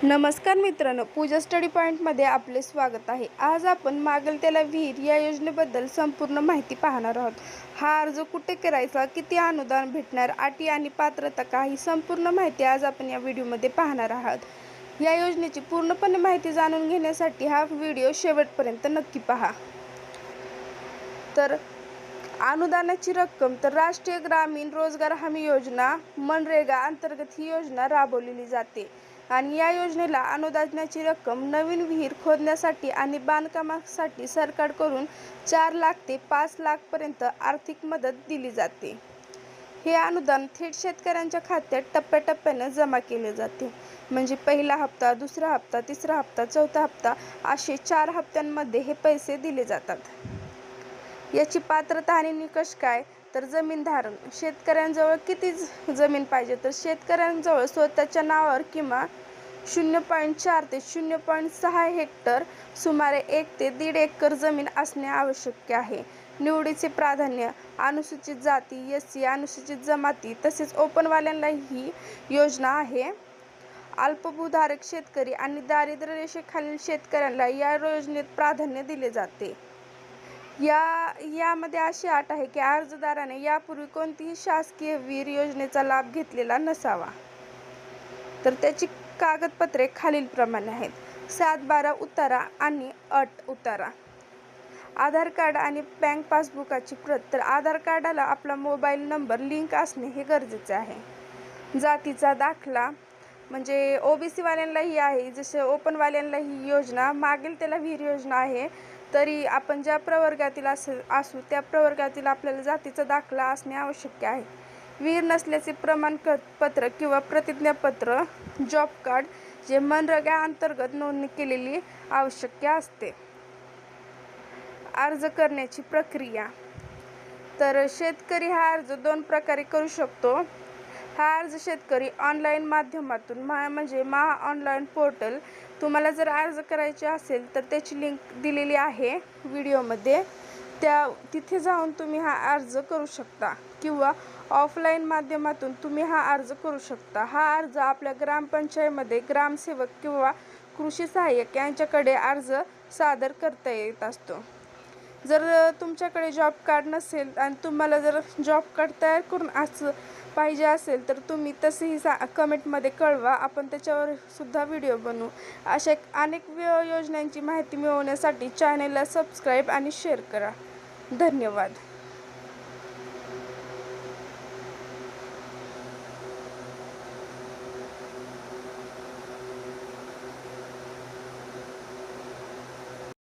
नमस्कार मित्रांनो, पूजा स्टडी पॉईंटमध्ये आपले स्वागत आहे। आज आपण मागेल त्याला विहीर या योजनेबद्दल संपूर्ण माहिती पाहणार आहोत। हा अर्ज कुठे करायचा, किती अनुदान भेटणार, अटी आणि पात्रता काही संपूर्ण माहिती आज आपण या व्हिडिओमध्ये पाहणार आहोत। या योजनेची पूर्णपणे माहिती जाणून घेण्यासाठी हा व्हिडिओ शेवटपर्यंत नक्की पहा। तर अनुदानाची रक्कम तर राष्ट्रीय ग्रामीण रोजगार हमी योजना मनरेगा अंतर्गत ही योजना राबवलेली जाते आणि या योजनेला अनुदानाची रक्कम नवीन विहीर खोदण्यासाठी आणि बांधकामासाठी सरकारकडून 4 लाख ते 5 लाख पर्यंत आर्थिक मदत दिली जाते। हे अनुदान थेट शेतकऱ्यांच्या खात्यात टप्प्याटप्प्याने जमा केले जाते, म्हणजे पहिला हप्ता, दुसरा हप्ता, तिसरा हप्ता, चौथा हप्ता असे 4 हप्त्यांमध्ये हे पैसे दिले जातात। याची पात्रता आणि निकष काय, तर जमीन धारण, शेतकऱ्यांजवळ किती जमीन पाहिजे, तर शेतकऱ्यांजवळ स्वतःच्या नावावर किंवा 0.4 ते 0.6 हेक्टर सुमारे 1 ते 1.5 एकर जमीन असणे आवश्यक आहे। निवडीचे प्राधान्य, अनुसूचित जाती, SC, अनुसूचित जमाती तसेच ओपनवाल्यांना ही योजना आहे। अल्पभूधारक शेतकरी आणि दारिद्र्य रेषेखालील शेतकऱ्यांना या योजनेत प्राधान्य दिले जाते। यामध्ये अशी अट आहे की अर्जदाराने यापूर्वी कोणतीही शासकीय विहीर योजनेचा लाभ घेतलेला नसावा। तर त्याची कागदपत्रे खालीलप्रमाणे आहेत: 7/12 उतारा आणि अट उतारा, आधार कार्ड आणि बँक पासबुकाची प्रत, तर आधार कार्डाला आपला मोबाईल नंबर लिंक असणे हे गरजेचे आहे। जातीचा दाखला, म्हणजे OBC वाल्यांनाही आहे, जसे ओपनवाल्यांना ही योजना मागेल त्याला विहीर योजना आहे, तरी आपण ज्या प्रवर्गातील असू त्या प्रवर्गातील आपल्याला जातीचा दाखला असणे आवश्यक आहे। विहीर नसल्याचे प्रमाणपत्र किंवा प्रतिज्ञापत्र, जॉब कार्ड जे मनरेगा अंतर्गत नोंदणी केलेली आवश्यक असते। अर्ज करण्याची प्रक्रिया, तर शेतकरी हा अर्ज 2 प्रकारे करू शकतो। हा अर्ज शेतकरी ऑनलाईन माध्यमातून म्हणजे ऑनलाईन पोर्टल, तुम्हाला जर अर्ज करायचे असेल तर त्याची लिंक दिलेली आहे व्हिडिओमध्ये, तिथे जाऊन तुम्ही हा अर्ज करू शकता किंवा ऑफलाईन माध्यमातून तुम्ही हा अर्ज करू शकता। हा अर्ज आपल्या ग्रामपंचायतीमध्ये ग्रामसेवक किंवा कृषी सहाय्यक यांच्याकडे अर्ज सादर करता येत असतो। जर तुमच्याकडे जॉब कार्ड नसेल आणि तुम्हाला जर जॉब कार्ड तयार करून पाहिजे असेल तर तुम्ही तसेही कमेंटमध्ये कळवा, आपण त्याच्यावर सुद्धा व्हिडिओ बनवू। अशा अनेक योजनांची माहिती मिळवण्यासाठी चॅनेलला सबस्क्राईब आणि शेअर करा। धन्यवाद।